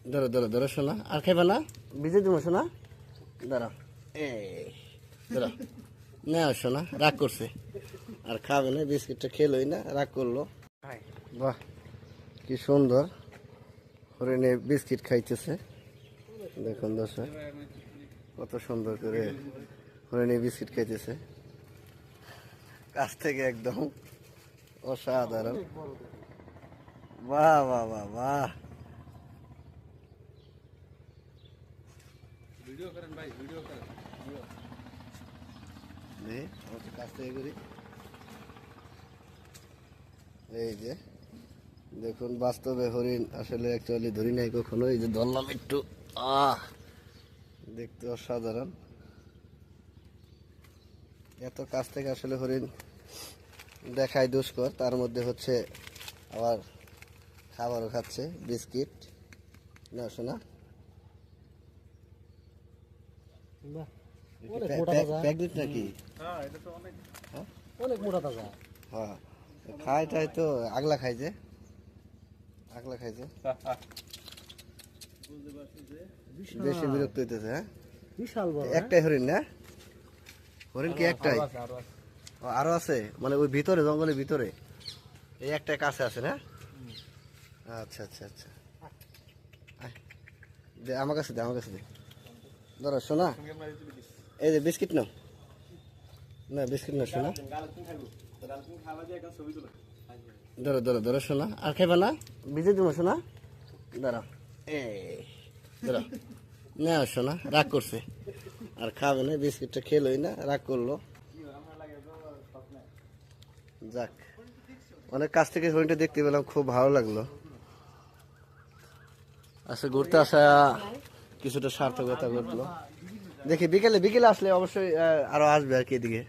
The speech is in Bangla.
ধরো ধরো ধরো শোনা, আর খাইবা না? ভিজে দিব শোনা, দাঁড়াও। এই ধরো, না শোনা রাগ করছে, আর খাবে না, বিস্কিটটা খেলোই না, রাগ করলো। বাহ, কি সুন্দর হরিণে বিস্কিট খাইতেছে। দেখুন দর্শক, কত সুন্দর করে হরিণে বিস্কিট খাইতেছে, কাছ থেকে একদম অসাধারণ। বাহ বাহ বাহ বাহ, কাছ থেকে করি। এই যে দেখুন, বাস্তবে হরিণ আসলে অ্যাকচুয়ালি ধরি নাই কখনো, এই যে ধরলাম একটু, দেখতে অসাধারণ। এত কাছ থেকে আসলে হরিণ দেখায় দুষ্কর, তার মধ্যে হচ্ছে আবার খাবারও খাচ্ছে, বিস্কিট। না শোনা, প্যাকেট নাকি? অনেক মোটা তাজা। হ্যাঁ, খায় টাই তো, আগলা খাইছে, আগলা খাইছে, বেশি বিরক্ত হইতেছে। হ্যাঁ, বিশাল বড়। একটাই হরিণ না? হরিণ কি একটাই? ও, আরো আছে, মানে ওই ভিতরে, জঙ্গলের ভিতরে এই একটাই কাছে আছে না? আচ্ছা আচ্ছা আচ্ছা, আয়, দে আমার কাছে, দে আমার কাছে, দে। ধরো শোনা, এই যে বিস্কিট নাও, না বিস্কিট না শোনা, ধরো ধরো ধরো শোনা, আর খাইবা না? ভিজে দিব শোনা, দাঁড়াও। এই ধরো, না শোনা রাগ করছে, আর খাবে না, বিস্কিটটা খেলোই না, রাগ করলো। যাক, অনেক কাছ থেকে হরিণটা দেখতে পেলাম, খুব ভালো লাগলো। আচ্ছা, ঘুরতে আসা কিছুটা সার্থকতা ঘটলো। দেখি বিকেলে, বিকেলে আসলে অবশ্যই আরো আসবে আর কি এদিকে।